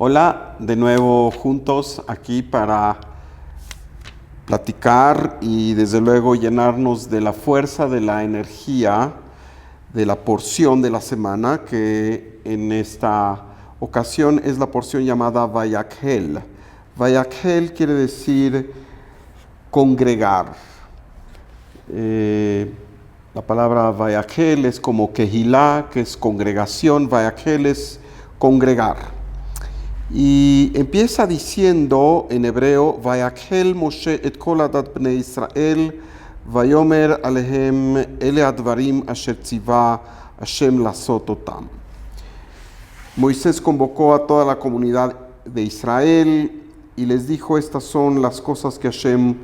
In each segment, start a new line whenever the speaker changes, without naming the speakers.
Hola, de nuevo juntos aquí para platicar y desde luego llenarnos de la fuerza, de la energía, de la porción de la semana, que en esta ocasión es la porción llamada Vayakhel. Vayakhel quiere decir congregar. La palabra Vayakhel es como Kehilá, que es congregación. Vayakhel es congregar. Y empieza diciendo en hebreo, Vayakhel Moshe et kol adat bnei Israel, vayomer alehem ele advarim asher tzivah Hashem lasot otam. Moisés convocó a toda la comunidad de Israel y les dijo, estas son las cosas que Hashem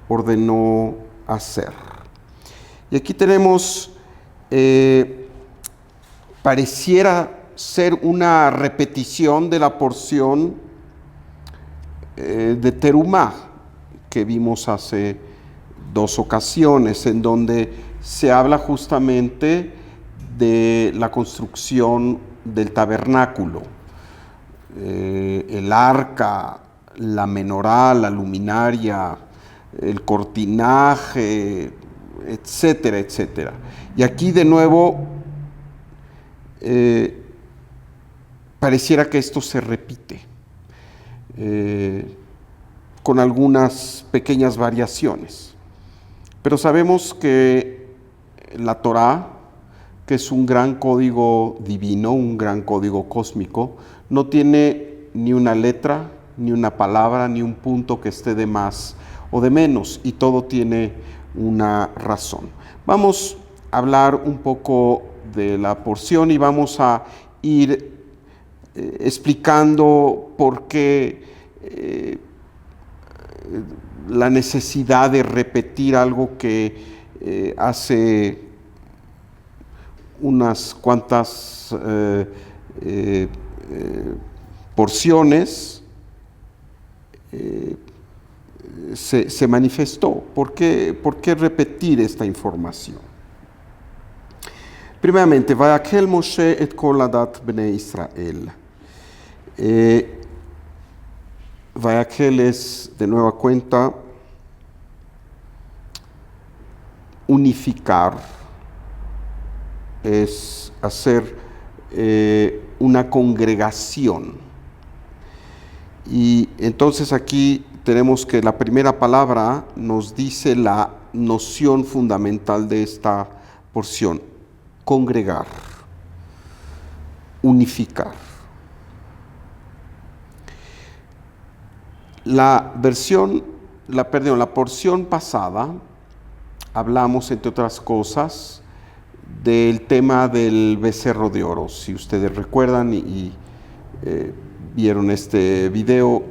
ordenó hacer. Y aquí tenemos, pareciera ser una repetición de la porción de Terumá que vimos hace 2 ocasiones, en donde se habla justamente de la construcción del tabernáculo, el arca, la menorá, la luminaria, el cortinaje, etcétera, etcétera. Y aquí de nuevo pareciera que esto se repite, con algunas pequeñas variaciones. Pero sabemos que la Torá, que es un gran código divino, un gran código cósmico, no tiene ni una letra, ni una palabra, ni un punto que esté de más o de menos, y todo tiene una razón. Vamos a hablar un poco de la porción y vamos a ir explicando por qué la necesidad de repetir algo que hace unas cuantas porciones se manifestó. ¿Por qué repetir esta información? Primeramente, Vayakhel Moshe et kol adat bnei Israel. Vayakhel es, de nueva cuenta, unificar, es hacer una congregación. Y entonces aquí tenemos que la primera palabra nos dice la noción fundamental de esta porción: congregar, unificar. La porción pasada hablamos, entre otras cosas, del tema del becerro de oro. Si ustedes recuerdan y vieron este video,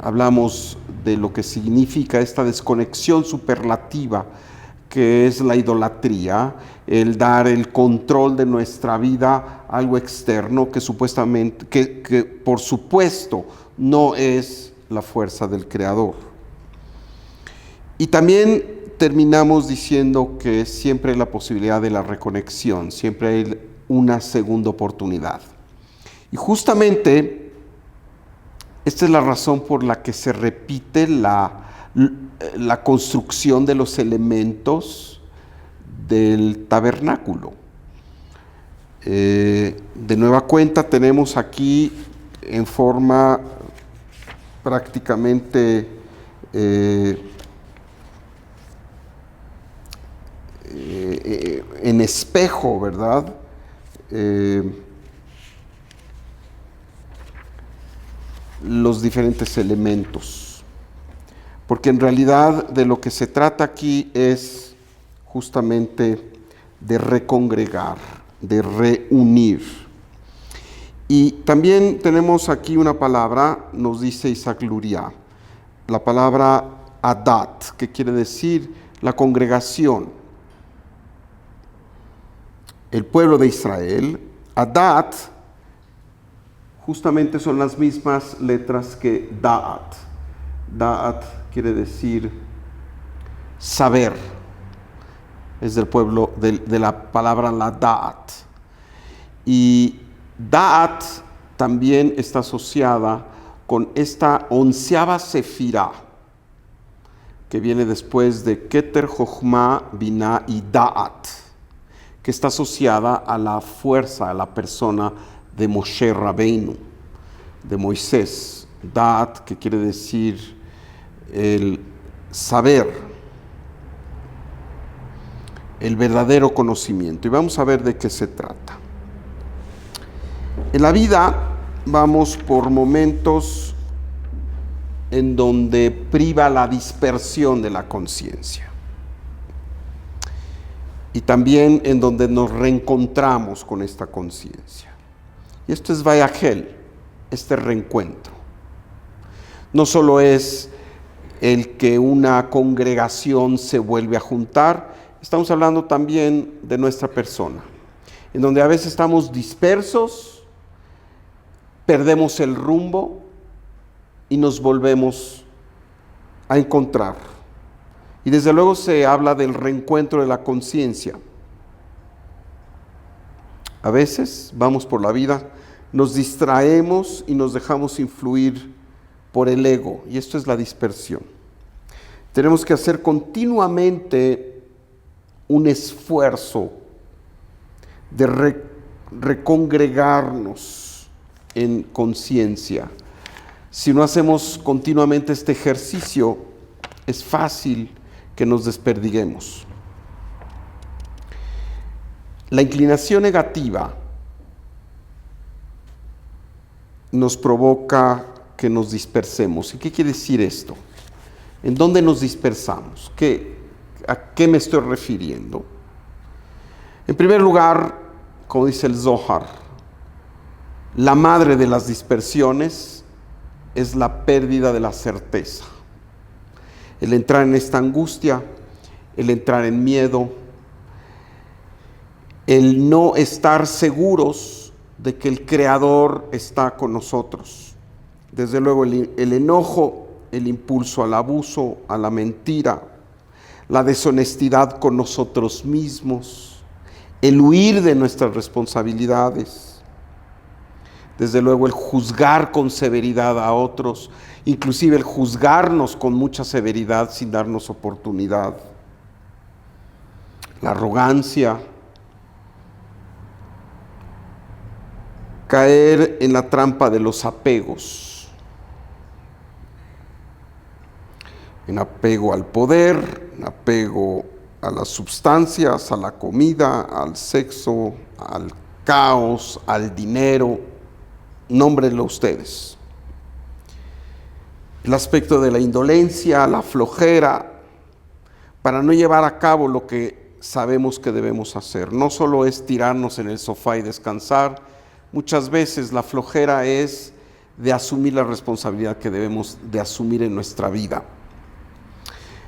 hablamos de lo que significa esta desconexión superlativa que es la idolatría, el dar el control de nuestra vida a algo externo que supuestamente, que por supuesto no es la fuerza del Creador. Y también terminamos diciendo que siempre hay la posibilidad de la reconexión, siempre hay una segunda oportunidad. Y justamente esta es la razón por la que se repite la construcción de los elementos del tabernáculo. De nueva cuenta tenemos aquí en forma prácticamente en espejo, ¿verdad? Los diferentes elementos, porque en realidad de lo que se trata aquí es justamente de recongregar, de reunir. Y también tenemos aquí una palabra, nos dice Isaac Luria, la palabra adat, que quiere decir la congregación, el pueblo de Israel. Adat justamente son las mismas letras que Da'at. Da'at quiere decir saber, es del pueblo, de la palabra la Da'at. Y Da'at también está asociada con esta 11ª sefirá, que viene después de Keter, Jochma, Binah y Da'at, que está asociada a la fuerza, a la persona de Moshe Rabbeinu, de Moisés. Da'at, que quiere decir el saber, el verdadero conocimiento. Y vamos a ver de qué se trata. En la vida vamos por momentos en donde priva la dispersión de la conciencia. Y también en donde nos reencontramos con esta conciencia. Y esto es Vayagel, este reencuentro. No solo es el que una congregación se vuelve a juntar, estamos hablando también de nuestra persona, en donde a veces estamos dispersos, perdemos el rumbo y nos volvemos a encontrar. Y desde luego se habla del reencuentro de la conciencia. A veces vamos por la vida, nos distraemos y nos dejamos influir por el ego, y esto es la dispersión. Tenemos que hacer continuamente un esfuerzo de recongregarnos en conciencia. Si no hacemos continuamente este ejercicio, es fácil que nos desperdiguemos. La inclinación negativa nos provoca que nos dispersemos. ¿Y qué quiere decir esto? ¿En dónde nos dispersamos? ¿A qué me estoy refiriendo? En primer lugar, como dice el Zohar, la madre de las dispersiones es la pérdida de la certeza. El entrar en esta angustia, el entrar en miedo, el no estar seguros de que el Creador está con nosotros. Desde luego el enojo, el impulso al abuso, a la mentira, la deshonestidad con nosotros mismos, el huir de nuestras responsabilidades, desde luego el juzgar con severidad a otros, inclusive el juzgarnos con mucha severidad sin darnos oportunidad, la arrogancia, caer en la trampa de los apegos, en apego al poder, en apego a las sustancias, a la comida, al sexo, al caos, al dinero, nómbrenlo ustedes. El aspecto de la indolencia, la flojera, para no llevar a cabo lo que sabemos que debemos hacer. No solo es tirarnos en el sofá y descansar, muchas veces la flojera es de asumir la responsabilidad que debemos de asumir en nuestra vida.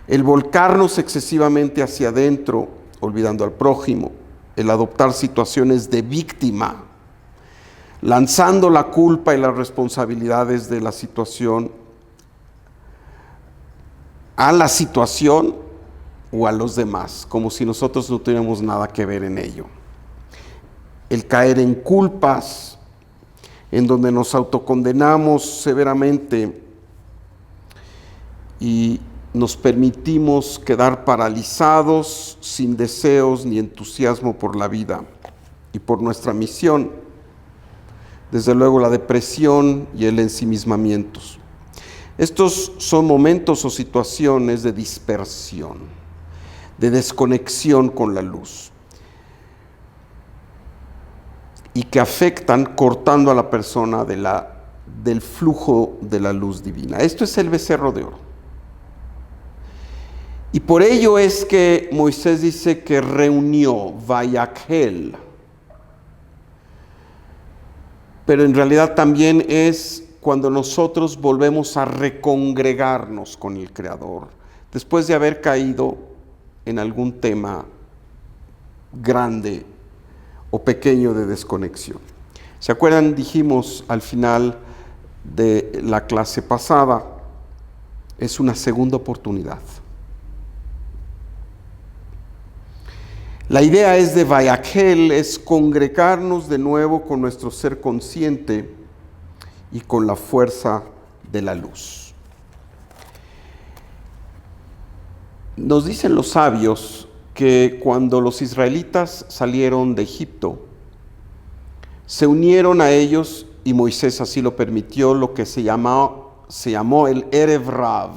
El volcarnos excesivamente hacia adentro, olvidando al prójimo, el adoptar situaciones de víctima, lanzando la culpa y las responsabilidades de la situación a la situación o a los demás, como si nosotros no tuviéramos nada que ver en ello. El caer en culpas, en donde nos autocondenamos severamente y nos permitimos quedar paralizados, sin deseos ni entusiasmo por la vida y por nuestra misión. Desde luego la depresión y el ensimismamiento. Estos son momentos o situaciones de dispersión, de desconexión con la luz, y que afectan cortando a la persona del flujo de la luz divina. Esto es el becerro de oro. Y por ello es que Moisés dice que reunió Vayagel. Pero en realidad también es cuando nosotros volvemos a recongregarnos con el Creador, después de haber caído en algún tema grande o pequeño de desconexión. ¿Se acuerdan? Dijimos al final de la clase pasada, es una segunda oportunidad. La idea es de Vayagel, es congregarnos de nuevo con nuestro ser consciente y con la fuerza de la luz. Nos dicen los sabios que cuando los israelitas salieron de Egipto, se unieron a ellos, y Moisés así lo permitió, lo que se llamó el Erev Rav,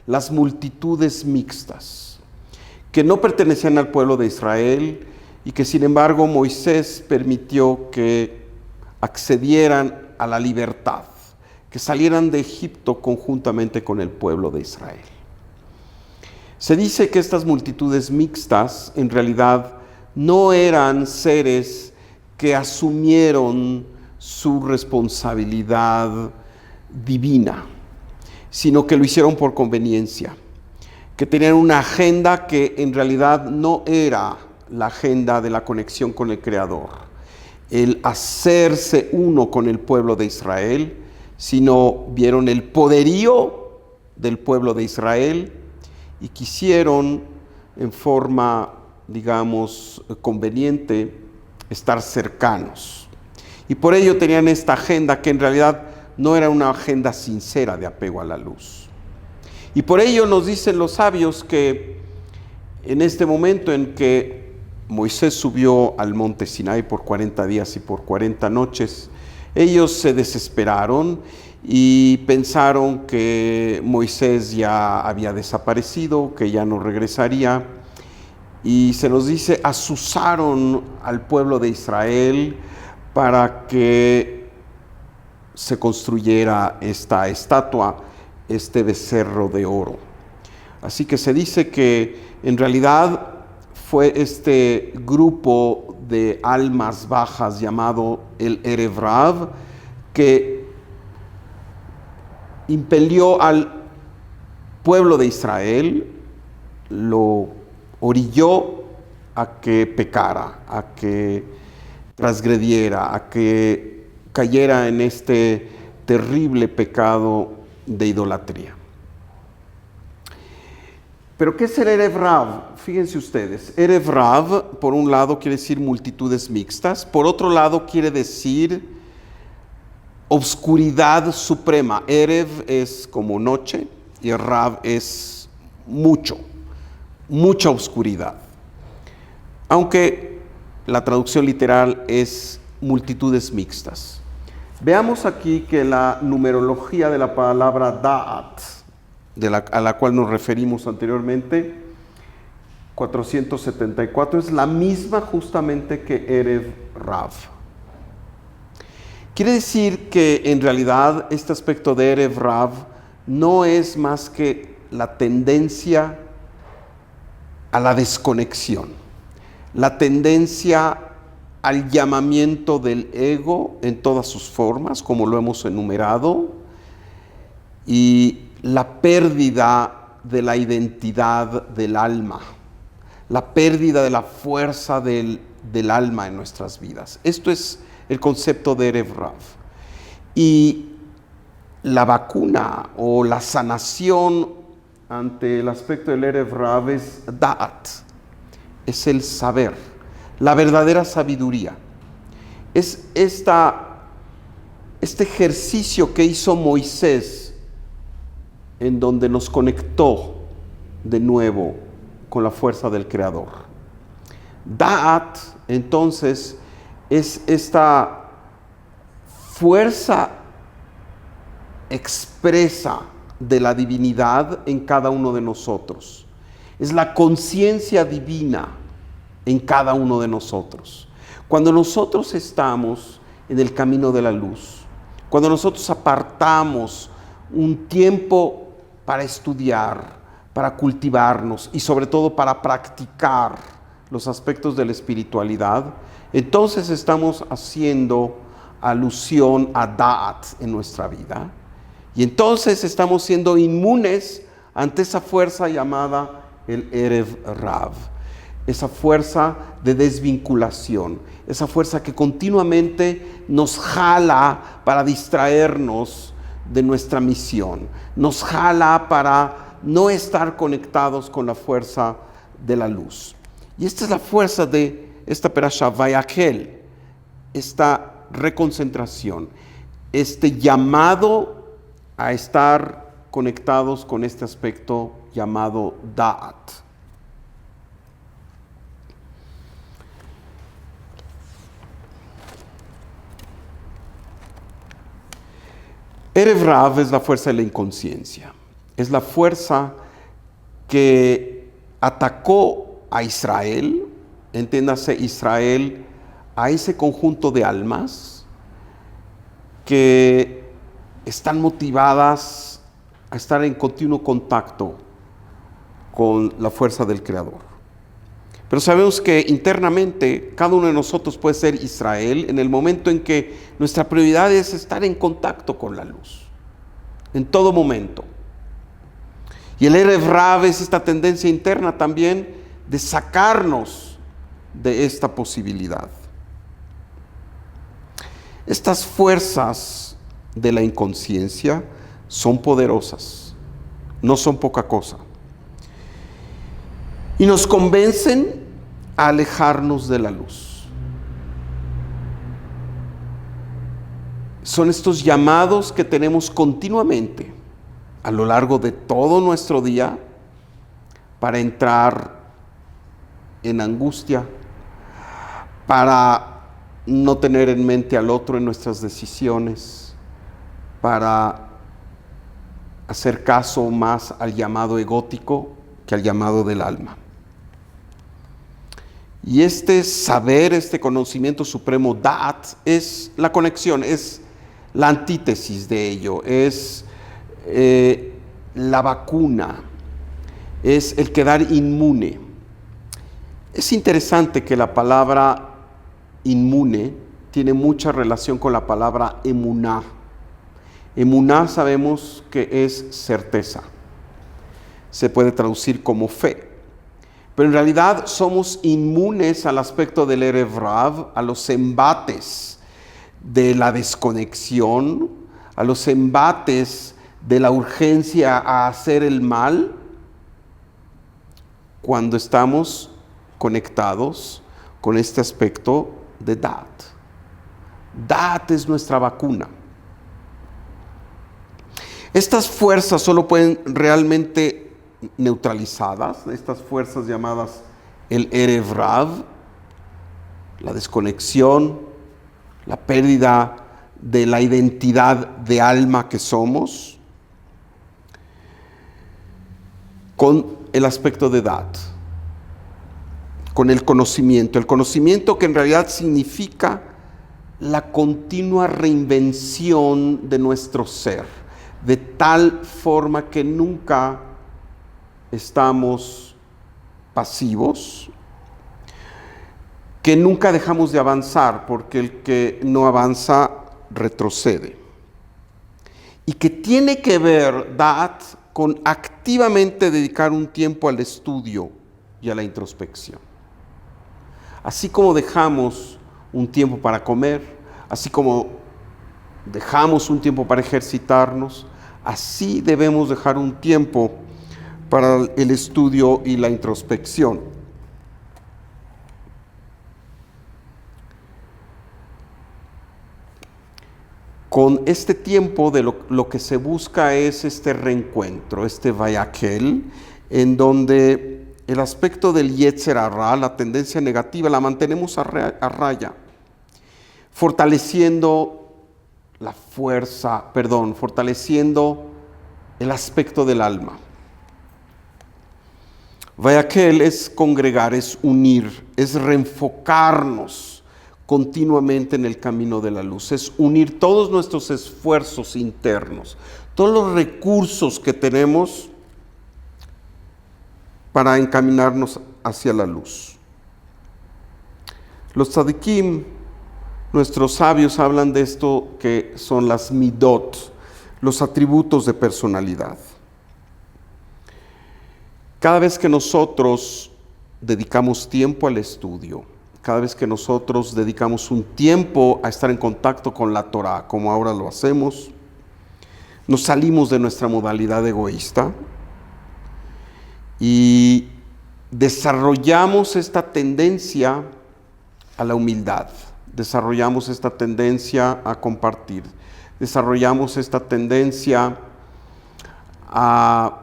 las multitudes mixtas, que no pertenecían al pueblo de Israel y que sin embargo Moisés permitió que accedieran a la libertad, que salieran de Egipto conjuntamente con el pueblo de Israel. Se dice que estas multitudes mixtas en realidad no eran seres que asumieron su responsabilidad divina, sino que lo hicieron por conveniencia, que tenían una agenda que en realidad no era la agenda de la conexión con el Creador, el hacerse uno con el pueblo de Israel, sino vieron el poderío del pueblo de Israel y quisieron en forma, digamos, conveniente estar cercanos. Y por ello tenían esta agenda que en realidad no era una agenda sincera de apego a la luz. Y por ello nos dicen los sabios que en este momento en que Moisés subió al monte Sinaí por 40 días y por 40 noches, ellos se desesperaron y pensaron que Moisés ya había desaparecido, que ya no regresaría. Y se nos dice, azuzaron al pueblo de Israel para que se construyera esta estatua, este becerro de oro. Así que se dice que en realidad fue este grupo de almas bajas llamado el Erev Rav que impelió al pueblo de Israel, lo orilló a que pecara, a que transgrediera, a que cayera en este terrible pecado de idolatría. Pero ¿qué es el Erev Rav? Fíjense ustedes, Erev Rav por un lado quiere decir multitudes mixtas, por otro lado quiere decir obscuridad suprema. Erev es como noche y Rav es mucha oscuridad. Aunque la traducción literal es multitudes mixtas. Veamos aquí que la numerología de la palabra Da'at, a la cual nos referimos anteriormente, 474, es la misma justamente que Erev Rav. Quiere decir que en realidad este aspecto de Erev Rav no es más que la tendencia a la desconexión, la tendencia al llamamiento del ego en todas sus formas, como lo hemos enumerado, y la pérdida de la identidad del alma, la pérdida de la fuerza del alma en nuestras vidas. Esto es el concepto de Erev Rav. Y la vacuna o la sanación ante el aspecto del Erev Rav es Da'at, es el saber, la verdadera sabiduría. Es este ejercicio que hizo Moisés en donde nos conectó de nuevo con la fuerza del Creador. Da'at, entonces, es esta fuerza expresa de la divinidad en cada uno de nosotros. Es la conciencia divina en cada uno de nosotros. Cuando nosotros estamos en el camino de la luz, cuando nosotros apartamos un tiempo para estudiar, para cultivarnos y sobre todo para practicar los aspectos de la espiritualidad, entonces estamos haciendo alusión a Da'at en nuestra vida. Y entonces estamos siendo inmunes ante esa fuerza llamada el Erev Rav, esa fuerza de desvinculación, esa fuerza que continuamente nos jala para distraernos de nuestra misión, nos jala para no estar conectados con la fuerza de la luz. Y esta es la fuerza de esta perashá Vayakhel, esta reconcentración. este llamado a estar conectados con este aspecto llamado Da'at. Erev Rav es la fuerza de la inconsciencia. Es la fuerza que atacó a Israel, entiéndase Israel, a ese conjunto de almas que están motivadas a estar en continuo contacto con la fuerza del Creador. Pero sabemos que internamente cada uno de nosotros puede ser Israel en el momento en que nuestra prioridad es estar en contacto con la luz, en todo momento. Y el Erev Rav es esta tendencia interna también de sacarnos de esta posibilidad. Estas fuerzas de la inconsciencia son poderosas, no son poca cosa. Y nos convencen a alejarnos de la luz. Son estos llamados que tenemos continuamente a lo largo de todo nuestro día para entrar en angustia, para no tener en mente al otro en nuestras decisiones, para hacer caso más al llamado egótico que al llamado del alma. Y este saber, este conocimiento supremo, Da'at, es la conexión, es la antítesis de ello, es la vacuna, es el quedar inmune. Es interesante que la palabra inmune tiene mucha relación con la palabra emuná. Emuná sabemos que es certeza. Se puede traducir como fe. Pero en realidad somos inmunes al aspecto del Erev Rav, a los embates de la desconexión, a los embates de la urgencia a hacer el mal, cuando estamos conectados con este aspecto de Da'at. Da'at es nuestra vacuna. Estas fuerzas solo pueden realmente neutralizadas, estas fuerzas llamadas el Erev Rav, la desconexión, la pérdida de la identidad de alma que somos, con el aspecto de Da'at, con el conocimiento que en realidad significa la continua reinvención de nuestro ser, de tal forma que nunca estamos pasivos, que nunca dejamos de avanzar, porque el que no avanza retrocede. Y que tiene que ver, Da'at, con activamente dedicar un tiempo al estudio y a la introspección. Así como dejamos un tiempo para comer, así como dejamos un tiempo para ejercitarnos, así debemos dejar un tiempo para el estudio y la introspección. Con este tiempo de lo que se busca es este reencuentro, este vayaquel, en donde el aspecto del Yetzer Hara, la tendencia negativa, la mantenemos a raya, fortaleciendo fortaleciendo el aspecto del alma. Vayaquel es congregar, es unir, es reenfocarnos continuamente en el camino de la luz, es unir todos nuestros esfuerzos internos, todos los recursos que tenemos para encaminarnos hacia la luz. Los tzadikim, nuestros sabios, hablan de esto que son las midot, los atributos de personalidad. Cada vez que nosotros dedicamos tiempo al estudio, cada vez que nosotros dedicamos un tiempo a estar en contacto con la Torah, como ahora lo hacemos, nos salimos de nuestra modalidad egoísta y desarrollamos esta tendencia a la humildad, desarrollamos esta tendencia a compartir, desarrollamos esta tendencia a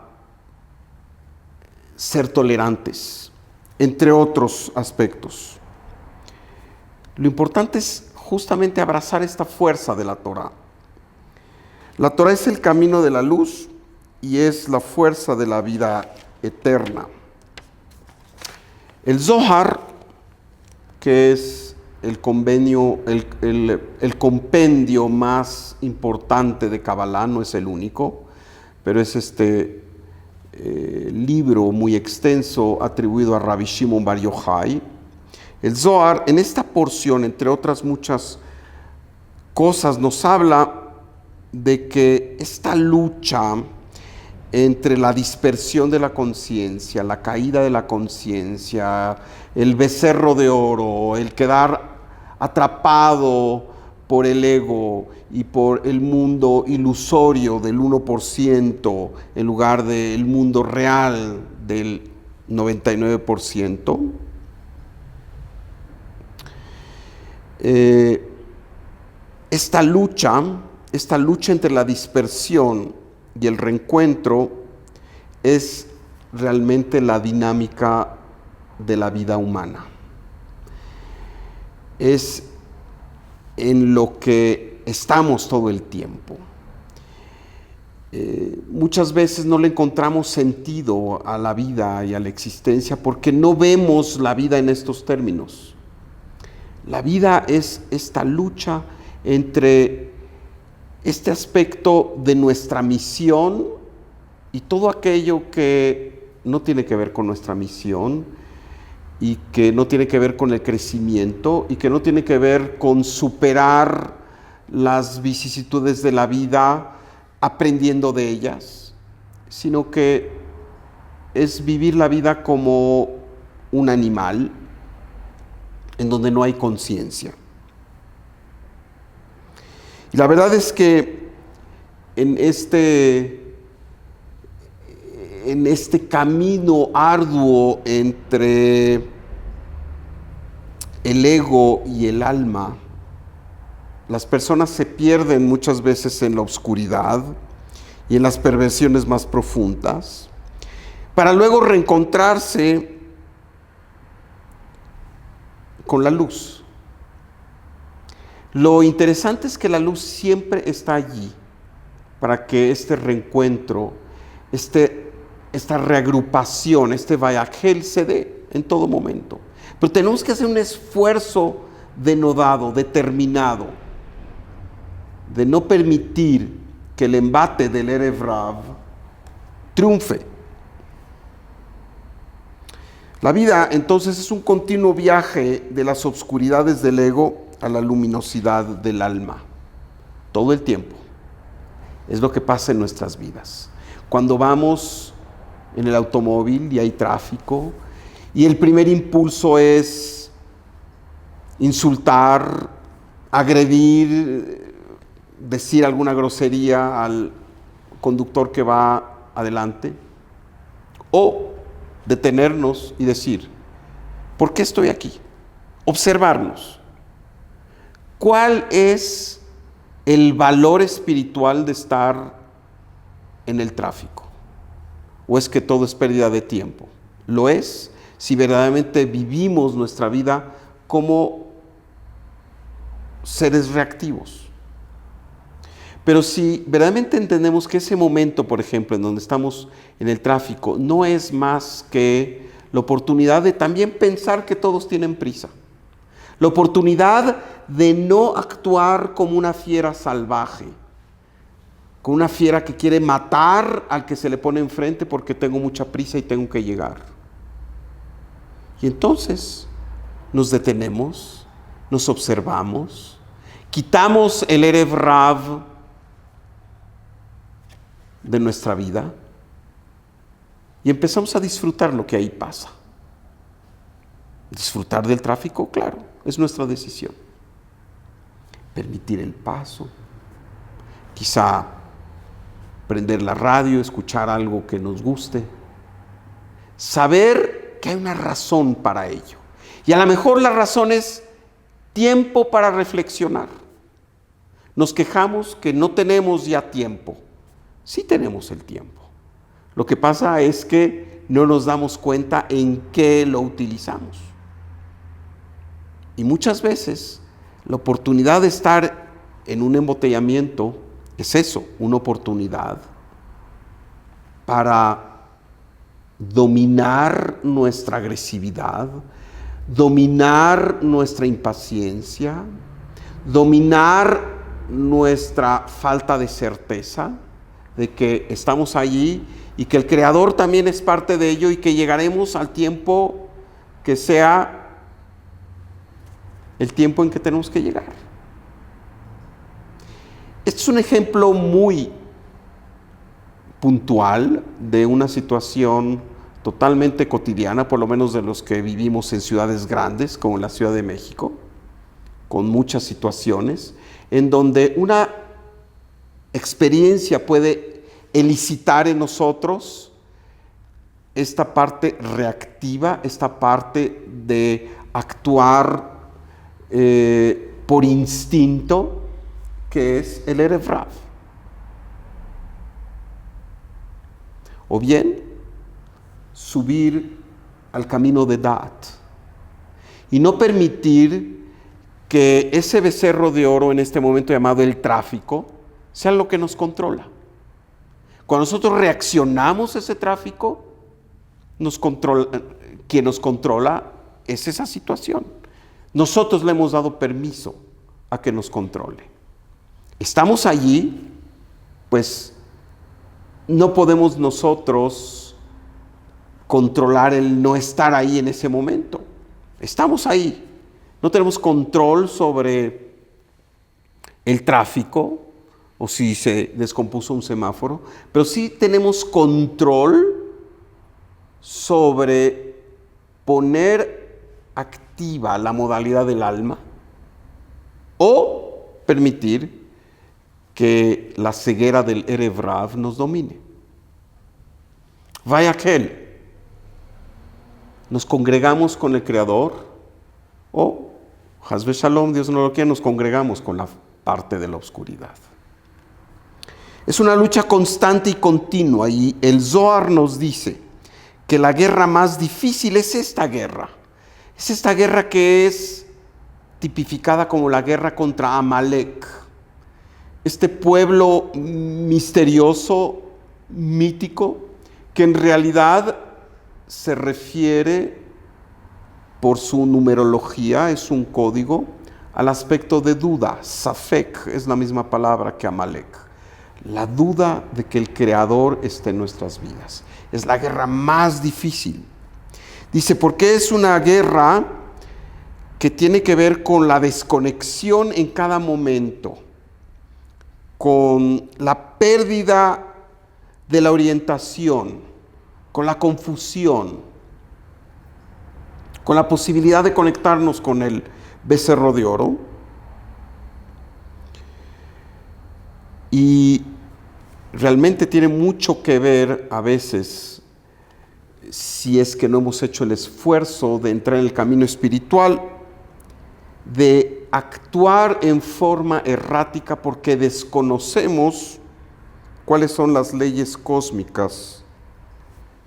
ser tolerantes, entre otros aspectos. Lo importante es justamente abrazar esta fuerza de la Torá. La Torá es el camino de la luz y es la fuerza de la vida eterna. El Zohar, que es el compendio más importante de Kabbalah, no es el único, pero es este libro muy extenso atribuido a Rabbi Shimon Bar Yochai. El Zohar, en esta porción, entre otras muchas cosas, nos habla de que esta lucha entre la dispersión de la conciencia, la caída de la conciencia, el becerro de oro, el quedar atrapado por el ego y por el mundo ilusorio del 1% en lugar del mundo real del 99%. Esta lucha entre la dispersión y el reencuentro es realmente la dinámica de la vida humana. Es en lo que estamos todo el tiempo. Muchas veces no le encontramos sentido a la vida y a la existencia porque no vemos la vida en estos términos. La vida es esta lucha entre este aspecto de nuestra misión y todo aquello que no tiene que ver con nuestra misión y que no tiene que ver con el crecimiento y que no tiene que ver con superar las vicisitudes de la vida aprendiendo de ellas, sino que es vivir la vida como un animal en donde no hay conciencia. Y la verdad es que en este camino arduo entre el ego y el alma, las personas se pierden muchas veces en la oscuridad y en las perversiones más profundas, para luego reencontrarse con la luz. Lo interesante es que la luz siempre está allí para que este reencuentro, esta reagrupación, este vayagel se dé en todo momento. Pero tenemos que hacer un esfuerzo denodado, determinado, de no permitir que el embate del Erev Rav triunfe. La vida entonces es un continuo viaje de las obscuridades del ego a la luminosidad del alma, todo el tiempo. Es lo que pasa en nuestras vidas. Cuando vamos en el automóvil y hay tráfico y el primer impulso es insultar, agredir, decir alguna grosería al conductor que va adelante, o detenernos y decir, ¿por qué estoy aquí? Observarnos. ¿Cuál es el valor espiritual de estar en el tráfico? ¿O es que todo es pérdida de tiempo? Lo es si verdaderamente vivimos nuestra vida como seres reactivos. Pero si verdaderamente entendemos que ese momento, por ejemplo, en donde estamos en el tráfico, no es más que la oportunidad de también pensar que todos tienen prisa. La oportunidad de no actuar como una fiera salvaje, como una fiera que quiere matar al que se le pone enfrente porque tengo mucha prisa y tengo que llegar. Y entonces nos detenemos, nos observamos, quitamos el Erev Rav de nuestra vida y empezamos a disfrutar lo que ahí pasa. Disfrutar del tráfico, claro, es nuestra decisión. Permitir el paso, quizá prender la radio, escuchar algo que nos guste, saber que hay una razón para ello. Y a lo mejor la razón es tiempo para reflexionar. Nos quejamos que no tenemos ya tiempo. Sí tenemos el tiempo. Lo que pasa es que no nos damos cuenta en qué lo utilizamos. Y muchas veces la oportunidad de estar en un embotellamiento es eso, una oportunidad para dominar nuestra agresividad, dominar nuestra impaciencia, dominar nuestra falta de certeza de que estamos allí y que el Creador también es parte de ello y que llegaremos al tiempo que sea el tiempo en que tenemos que llegar. Este es un ejemplo muy puntual de una situación totalmente cotidiana, por lo menos de los que vivimos en ciudades grandes, como la Ciudad de México, con muchas situaciones, en donde una experiencia puede elicitar en nosotros esta parte reactiva, esta parte de actuar por instinto, que es el Erev Rav. O bien, subir al camino de Da'at y no permitir que ese becerro de oro, en este momento llamado el tráfico, sea lo que nos controla. Cuando nosotros reaccionamos a ese tráfico, quien nos controla es esa situación. Nosotros le hemos dado permiso a que nos controle. Estamos allí, pues no podemos nosotros controlar el no estar ahí en ese momento. Estamos ahí. No tenemos control sobre el tráfico o si se descompuso un semáforo, pero sí tenemos control sobre poner activa la modalidad del alma o permitir que la ceguera del Erev Rav nos domine. Vaya aquel. Nos congregamos con el Creador o, Haz Shalom, Dios no lo quiere, nos congregamos con la parte de la oscuridad. Es una lucha constante y continua, y el Zohar nos dice que la guerra más difícil es esta guerra. Es esta guerra que es tipificada como la guerra contra Amalek. Este pueblo misterioso, mítico, que en realidad se refiere por su numerología, es un código, al aspecto de duda. Safek es la misma palabra que Amalek. La duda de que el Creador esté en nuestras vidas. Es la guerra más difícil. Dice, porque es una guerra que tiene que ver con la desconexión en cada momento, con la pérdida de la orientación, con la confusión, con la posibilidad de conectarnos con el becerro de oro. Y realmente tiene mucho que ver a veces, si es que no hemos hecho el esfuerzo de entrar en el camino espiritual, de actuar en forma errática porque desconocemos cuáles son las leyes cósmicas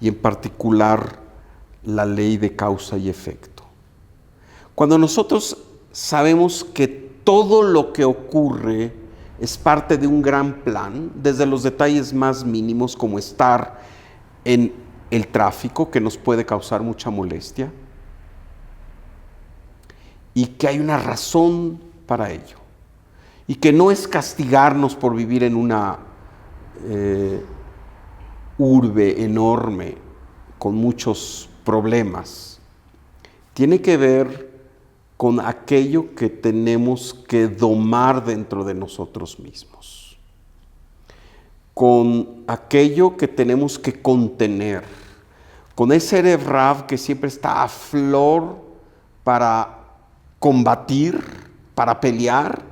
y en particular la ley de causa y efecto. Cuando nosotros sabemos que todo lo que ocurre es parte de un gran plan, desde los detalles más mínimos como estar en el tráfico, que nos puede causar mucha molestia, y que hay una razón para ello, y que no es castigarnos por vivir en una urbe enorme con muchos problemas. Tiene que ver con aquello que tenemos que domar dentro de nosotros mismos, con aquello que tenemos que contener, con ese Erev Rav que siempre está a flor para combatir, para pelear,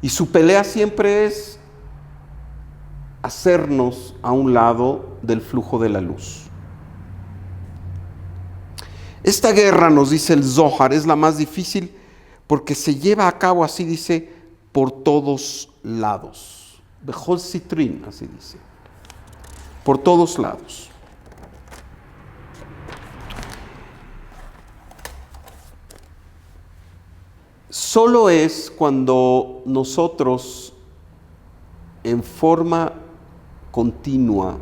y su pelea siempre es hacernos a un lado del flujo de la luz. Esta guerra, nos dice el Zohar, es la más difícil porque se lleva a cabo, así dice, por todos lados. Bechol Citrin, así dice. Por todos lados. Solo es cuando nosotros, en forma continua,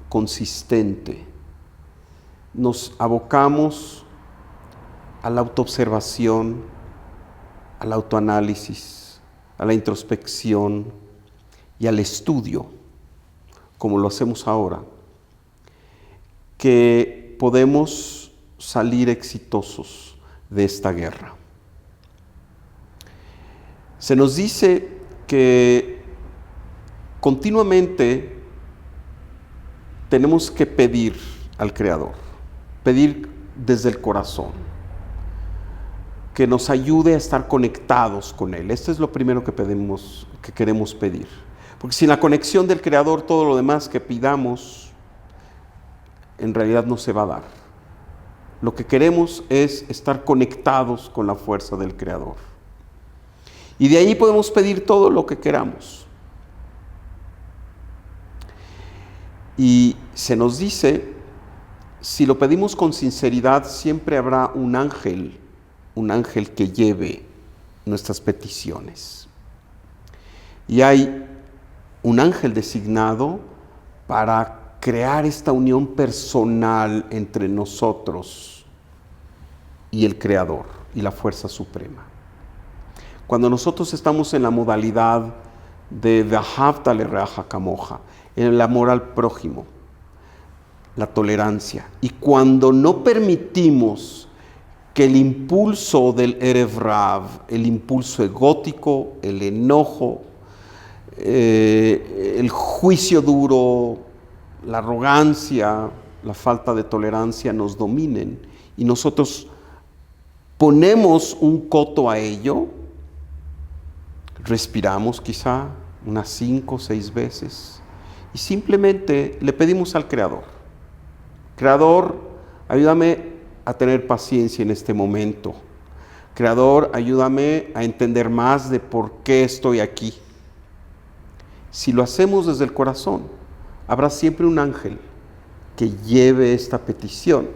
consistente, nos abocamos a la autoobservación, al autoanálisis, a la introspección y al estudio, como lo hacemos ahora, que podemos salir exitosos de esta guerra. Se nos dice que continuamente tenemos que pedir al Creador, pedir desde el corazón, que nos ayude a estar conectados con Él. Esto es lo primero que queremos pedir. Porque sin la conexión del Creador, todo lo demás que pidamos, en realidad no se va a dar. Lo que queremos es estar conectados con la fuerza del Creador. Y de ahí podemos pedir todo lo que queramos. Y se nos dice, si lo pedimos con sinceridad, siempre habrá un ángel que lleve nuestras peticiones. Y hay un ángel designado para crear esta unión personal entre nosotros y el Creador y la fuerza suprema. Cuando nosotros estamos en la modalidad de Ve'ahavta lereaja kamoja, en el amor al prójimo, la tolerancia, y cuando no permitimos que el impulso del Erev Rav, el impulso egótico, el enojo, el juicio duro, la arrogancia, la falta de tolerancia nos dominen, y nosotros ponemos un coto a ello, respiramos quizá unas 5 o 6 veces y simplemente le pedimos al Creador: Creador, ayúdame a tener paciencia en este momento. Creador, ayúdame a entender más de por qué estoy aquí. Si lo hacemos desde el corazón, habrá siempre un ángel que lleve esta petición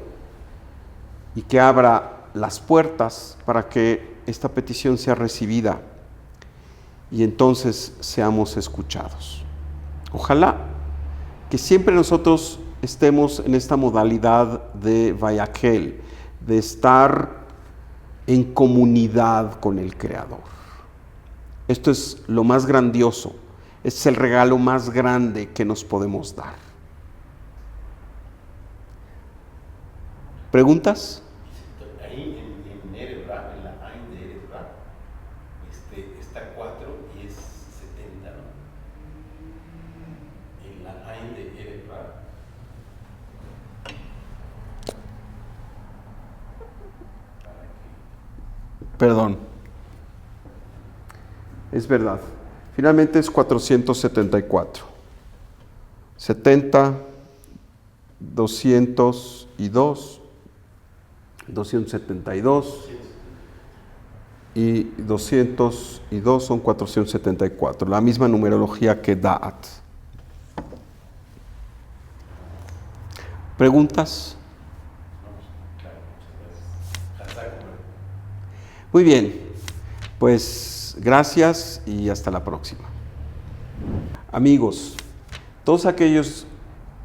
y que abra las puertas para que esta petición sea recibida y entonces seamos escuchados. Ojalá que siempre nosotros estemos en esta modalidad de Vayakhel, de estar en comunidad con el Creador. Esto es lo más grandioso, es el regalo más grande que nos podemos dar. ¿Preguntas?
Ahí en Erev Rav, en la Ain de Erev Rav, está 4 y es 70, ¿no? En la Ain de Erev Rav.
Perdón. Es verdad. Finalmente es 474. 70, 202, 272 y 202 son 474. La misma numerología que Da'at. ¿Preguntas? Muy bien, pues gracias y hasta la próxima. Amigos, todos aquellos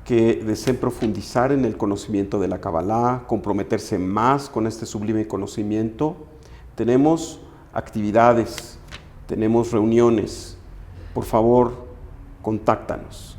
que deseen profundizar en el conocimiento de la Kabbalah, comprometerse más con este sublime conocimiento, tenemos actividades, tenemos reuniones. Por favor, contáctanos.